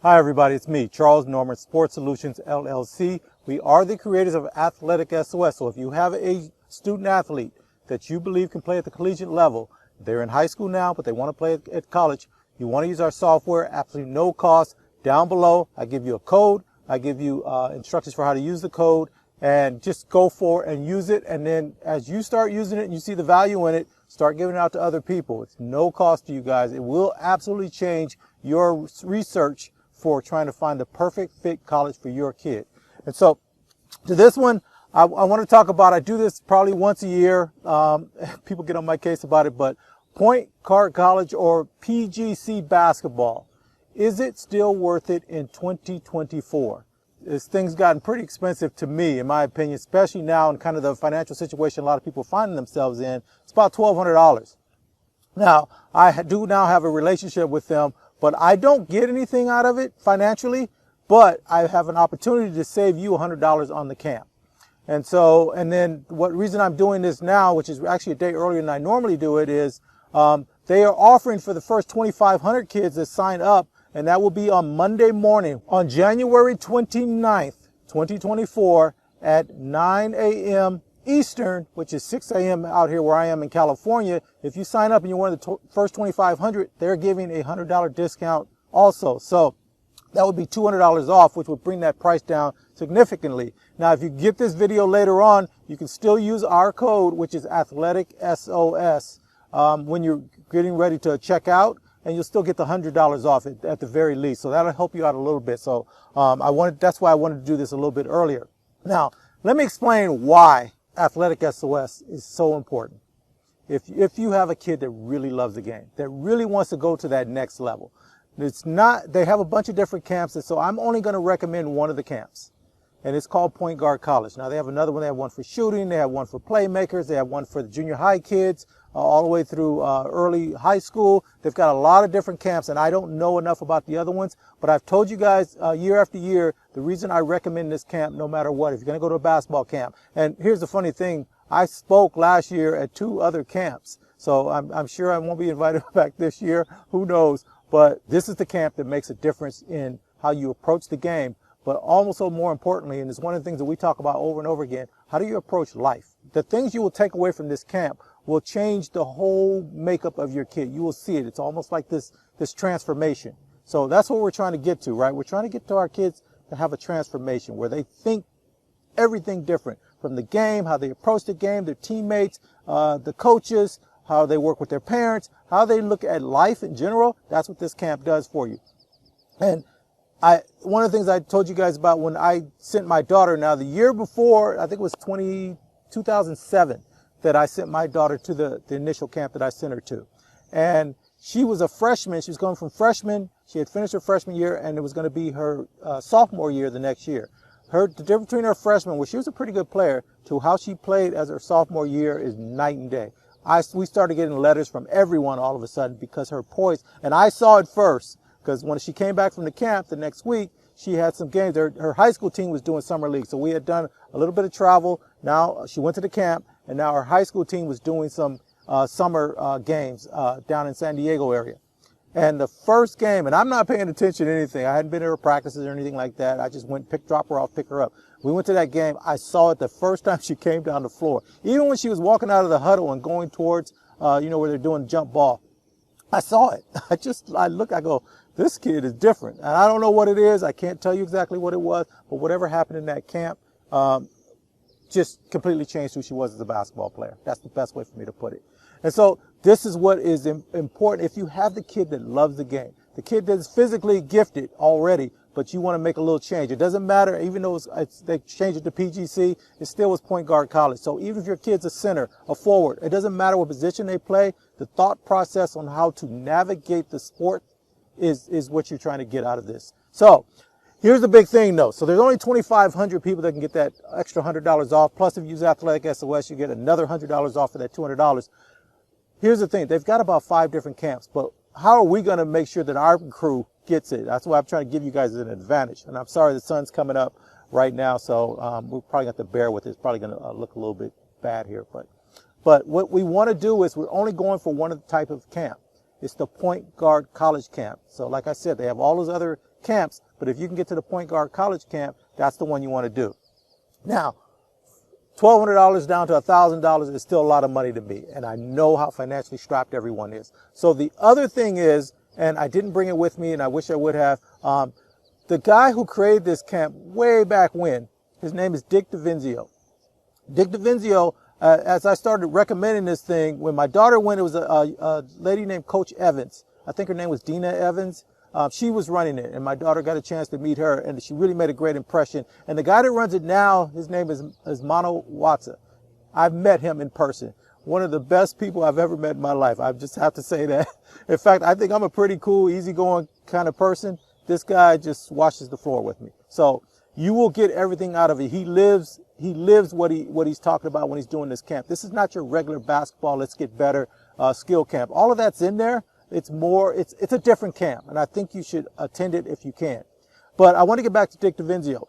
Hi everybody, it's me, Charles Norman, Sports Solutions LLC. We are the creators of AthleticSOS. So if you have a student athlete that you believe can play at the collegiate level, they're in high school now, but they want to play at college, you want to use our software, absolutely no cost. Down below, I give you a code, I give you instructions for how to use the code, and just go for it and use it. And then as you start using it and you see the value in it, start giving it out to other people. It's no cost to you guys. It will absolutely change your research for trying to find the perfect fit college for your kid. And so to this one, I want to talk about, I do this probably once a year. People get on my case about it, but Point Guard College or PGC Basketball. Is it still worth it in 2024? This thing's gotten pretty expensive to me, in my opinion, especially now in kind of the financial situation a lot of people are finding themselves in. It's about $1,200. Now, I do now have a relationship with them, but I don't get anything out of it financially, but I have an opportunity to save you $100 on the camp. And so, and then what reason I'm doing this now, which is actually a day earlier than I normally do it, is they are offering for the first 2,500 kids that sign up, and that will be on Monday morning, on January 29th, 2024 at 9 a.m. Eastern, which is 6 a.m. out here where I am in California. If you sign up and you're one of the first 2,500, they're giving a $100 discount also. So that would be $200 off, which would bring that price down significantly. Now, if you get this video later on, you can still use our code, which is AthleticSOS, when you're getting ready to check out, and you'll still get the $100 off at the very least. So that'll help you out a little bit. So that's why I wanted to do this a little bit earlier. Now, let me explain why AthleticSOS is so important. If you have a kid that really loves the game, that really wants to go to that next level, they have a bunch of different camps, and so I'm only going to recommend one of the camps, and it's called Point Guard College. Now they have another one. They have one for shooting, they have one for playmakers, they have one for the junior high kids, all the way through early high school. They've got a lot of different camps, and I don't know enough about the other ones, but I've told you guys year after year the reason I recommend this camp no matter what. If you're going to go to a basketball camp, and here's the funny thing, I spoke last year at 2 other camps, so I'm sure I won't be invited back this year. Who knows? But this is the camp that makes a difference in how you approach the game, but also more importantly, and it's one of the things that we talk about over and over again, how do you approach life? The things you will take away from this camp will change the whole makeup of your kid. You will see it. It's almost like this transformation. So that's what we're trying to get to, right? We're trying to get to our kids to have a transformation where they think everything different from the game, how they approach the game, their teammates, the coaches, how they work with their parents, how they look at life in general. That's what this camp does for you. And one of the things I told you guys about when I sent my daughter, now the year before, I think it was 2007, that I sent my daughter to the initial camp that I sent her to. And she was a freshman. She was going from freshman. She had finished her freshman year, and it was going to be her sophomore year the next year. The difference between her freshman, where she was a pretty good player, to how she played as her sophomore year is night and day. We started getting letters from everyone all of a sudden because her poise, and I saw it first, because when she came back from the camp the next week, she had some games. Her high school team was doing summer league, so we had done a little bit of travel. Now she went to the camp, and now her high school team was doing some summer games down in San Diego area. And the first game, and I'm not paying attention to anything. I hadn't been to her practices or anything like that. I just went drop her off, pick her up. We went to that game. I saw it the first time she came down the floor. Even when she was walking out of the huddle and going towards, where they're doing jump ball, I saw it. I look, I go, this kid is different. And I don't know what it is. I can't tell you exactly what it was, but whatever happened in that camp, just completely changed who she was as a basketball player. That's the best way for me to put it. And so this is what is important. If you have the kid that loves the game, the kid that's physically gifted already, but you want to make a little change. It doesn't matter, even though they changed it to PGC, it still was Point Guard College. So even if your kid's a center, a forward, it doesn't matter what position they play, the thought process on how to navigate the sport is what you're trying to get out of this. So here's the big thing though. So there's only 2,500 people that can get that extra $100 off. Plus if you use AthleticSOS, you get another $100 off for that $200. Here's the thing. They've got about 5 different camps, but how are we going to make sure that our crew gets it? That's why I'm trying to give you guys an advantage. And I'm sorry the sun's coming up right now, so we're probably going to have to bear with it. It's probably going to look a little bit bad here. But what we want to do is we're only going for one type of camp. It's the Point Guard College Camp. So like I said, they have all those other camps, but if you can get to the Point Guard College Camp, that's the one you want to do. Now, $1,200 down to $1,000 is still a lot of money to me, and I know how financially strapped everyone is. So the other thing is, and I didn't bring it with me, and I wish I would have, the guy who created this camp way back when, his name is Dick DeVinzio. Dick DeVinzio, as I started recommending this thing, when my daughter went, it was a lady named Coach Evans. I think her name was Dina Evans. She was running it, and my daughter got a chance to meet her, and she really made a great impression. And the guy that runs it now, his name is Mano Watsa. I've met him in person. One of the best people I've ever met in my life. I just have to say that. In fact, I think I'm a pretty cool, easygoing kind of person. This guy just washes the floor with me. So you will get everything out of it. He lives what he's talking about when he's doing this camp. This is not your regular basketball, let's get better, skill camp. All of that's in there. It's a different camp, and I think you should attend it if you can. But I want to get back to Dick DeVinzio.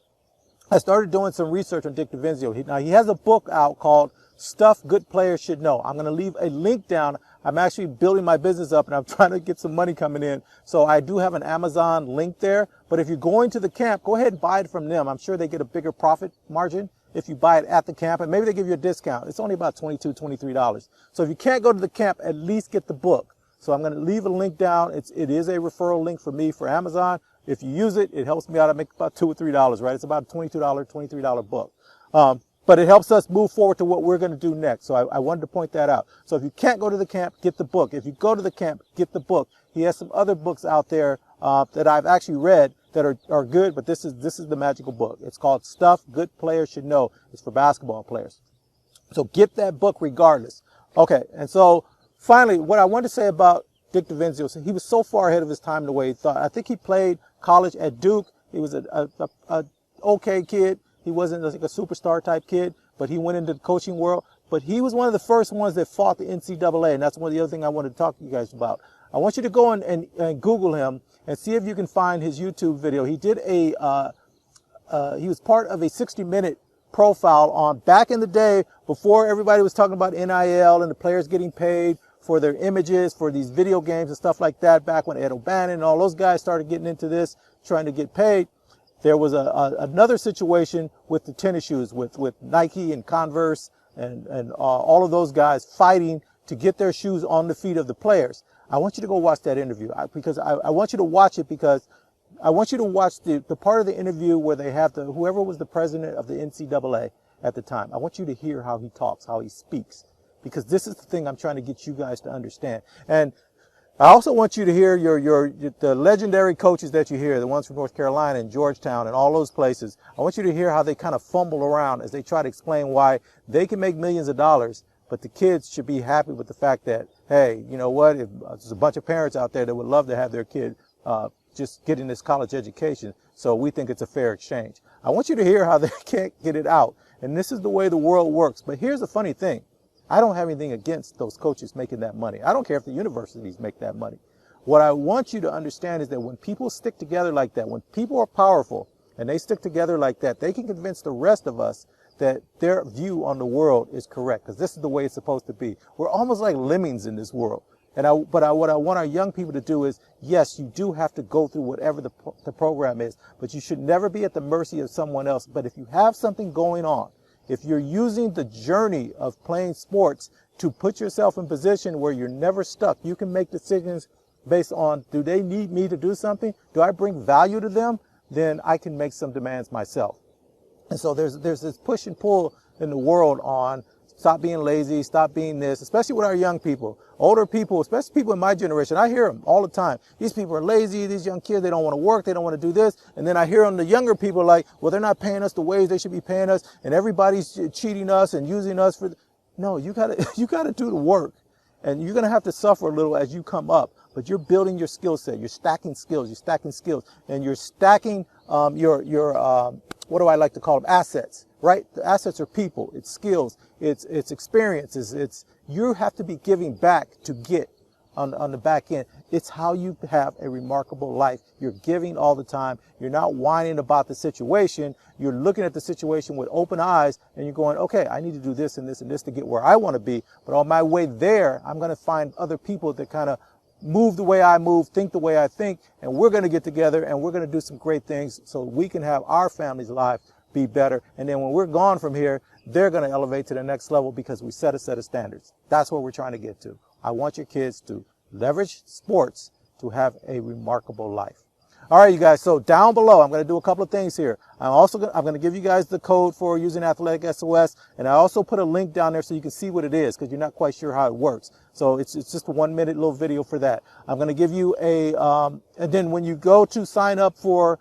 I started doing some research on Dick DeVinzio. Now, he has a book out called Stuff Good Players Should Know. I'm going to leave a link down. I'm actually building my business up, and I'm trying to get some money coming in. So I do have an Amazon link there. But if you're going to the camp, go ahead and buy it from them. I'm sure they get a bigger profit margin if you buy it at the camp, and maybe they give you a discount. It's only about $22, $23. So if you can't go to the camp, at least get the book. So I'm going to leave a link down. It is a referral link for me for Amazon. If you use it, it helps me out. I make about $2 or $3, right? It's about a $22, $23 book. But it helps us move forward to what we're going to do next. So I wanted to point that out. So if you can't go to the camp, get the book. If you go to the camp, get the book. He has some other books out there that I've actually read that are good, but this is the magical book. It's called Stuff Good Players Should Know. It's for basketball players. So get that book regardless. Okay, and so finally, what I wanted to say about Dick DeVinzio, so he was so far ahead of his time the way he thought. I think he played college at Duke. He was a okay kid. He wasn't like a superstar type kid, but he went into the coaching world. But he was one of the first ones that fought the NCAA, and that's one of the other things I wanted to talk to you guys about. I want you to go and Google him and see if you can find his YouTube video. He did he was part of a 60-minute profile on back in the day before everybody was talking about NIL and the players getting paid for their images, for these video games and stuff like that, back when Ed O'Bannon and all those guys started getting into this, trying to get paid. There was another situation with the tennis shoes, with Nike and Converse and all of those guys fighting to get their shoes on the feet of the players. I want you to go watch that interview because I want you to watch it because I want you to watch the part of the interview where they have whoever was the president of the NCAA at the time. I want you to hear how he talks, how he speaks, because this is the thing I'm trying to get you guys to understand. And I also want you to hear the legendary coaches that you hear, the ones from North Carolina and Georgetown and all those places. I want you to hear how they kind of fumble around as they try to explain why they can make millions of dollars, but the kids should be happy with the fact that, hey, you know what, if, there's a bunch of parents out there that would love to have their kid just getting this college education, so we think it's a fair exchange. I want you to hear how they can't get it out, and this is the way the world works. But here's the funny thing. I don't have anything against those coaches making that money. I don't care if the universities make that money. What I want you to understand is that when people stick together like that, when people are powerful and they stick together like that, they can convince the rest of us that their view on the world is correct, because this is the way it's supposed to be. We're almost like lemmings in this world. What I want our young people to do is, yes, you do have to go through whatever the program is, but you should never be at the mercy of someone else. But if you have something going on, if you're using the journey of playing sports to put yourself in a position where you're never stuck, you can make decisions based on, do they need me to do something? Do I bring value to them? Then I can make some demands myself. And so there's this push and pull in the world on stop being lazy, stop being this, especially with our young people. Older people, especially people in my generation, I hear them all the time. These people are lazy, these young kids, they don't want to work, they don't want to do this. And then I hear on the younger people like, well, they're not paying us the wage they should be paying us, and everybody's cheating us and using us for... No, you gotta do the work. And you're going to have to suffer a little as you come up, but you're building your skill set. You're stacking skills, and you're stacking what do I like to call them? Assets, right? The assets are people, it's skills, it's experiences, you have to be giving back to get on the back end. It's how you have a remarkable life. You're giving all the time. You're not whining about the situation. You're looking at the situation with open eyes and you're going, okay, I need to do this and this and this to get where I want to be. But on my way there, I'm going to find other people that kind of move the way I move, think the way I think, and we're going to get together and we're going to do some great things so we can have our family's lives be better. And then when we're gone from here, they're going to elevate to the next level because we set a set of standards. That's what we're trying to get to. I want your kids to leverage sports to have a remarkable life. All right, you guys. So down below, I'm going to do a couple of things here. I'm going to give you guys the code for using AthleticSOS, and I also put a link down there so you can see what it is because you're not quite sure how it works. So it's just a 1-minute little video for that. I'm going to give you a, and then when you go to sign up for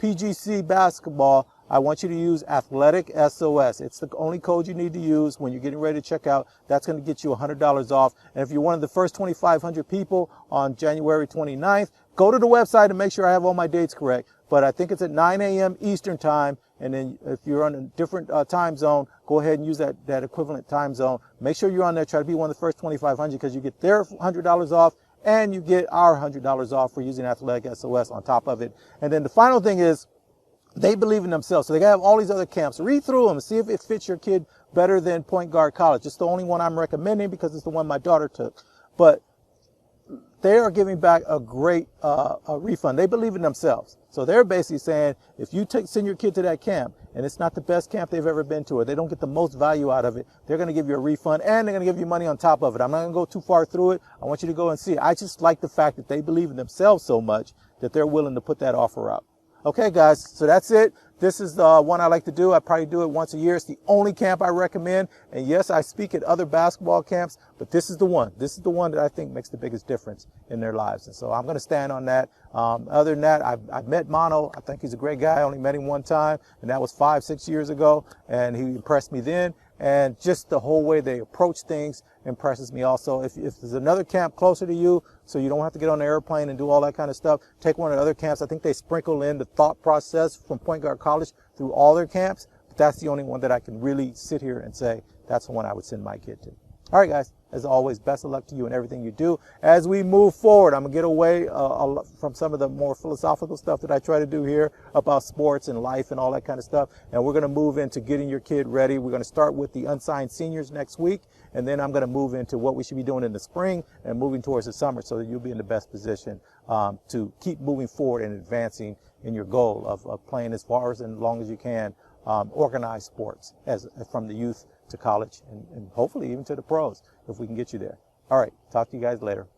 PGC Basketball, I want you to use AthleticSOS. It's the only code you need to use when you're getting ready to check out. That's going to get you $100 off. And if you're one of the first 2,500 people on January 29th, go to the website and make sure I have all my dates correct. But I think it's at 9 a.m. Eastern time. And then if you're on a different time zone, go ahead and use that equivalent time zone. Make sure you're on there. Try to be one of the first 2,500 because you get their $100 off and you get our $100 off for using AthleticSOS on top of it. And then the final thing is, they believe in themselves. So they have all these other camps. Read through them and see if it fits your kid better than Point Guard College. It's the only one I'm recommending because it's the one my daughter took. But they are giving back a great a refund. They believe in themselves. So they're basically saying, if you send your kid to that camp and it's not the best camp they've ever been to, or they don't get the most value out of it, they're going to give you a refund and they're going to give you money on top of it. I'm not going to go too far through it. I want you to go and see it. I just like the fact that they believe in themselves so much that they're willing to put that offer up. Okay, guys, so that's it. This is the one I like to do. I probably do it once a year. It's the only camp I recommend. And yes, I speak at other basketball camps, but this is the one. This is the one that I think makes the biggest difference in their lives. And so I'm going to stand on that. Other than that, I've met Mono. I think he's a great guy. I only met him one time, and that was 5-6 years ago. And he impressed me then. And just the whole way they approach things impresses me also. If there's another camp closer to you, so you don't have to get on an airplane and do all that kind of stuff, take one of the other camps. I think they sprinkle in the thought process from Point Guard College through all their camps. But that's the only one that I can really sit here and say, that's the one I would send my kid to. All right, guys. As always, best of luck to you in everything you do. As we move forward, I'm going to get away from some of the more philosophical stuff that I try to do here about sports and life and all that kind of stuff. And we're going to move into getting your kid ready. We're going to start with the unsigned seniors next week. And then I'm going to move into what we should be doing in the spring and moving towards the summer so that you'll be in the best position to keep moving forward and advancing in your goal of playing as far as and long as you can organized sports from the youth to college and hopefully even to the pros if we can get you there. All right. Talk to you guys later.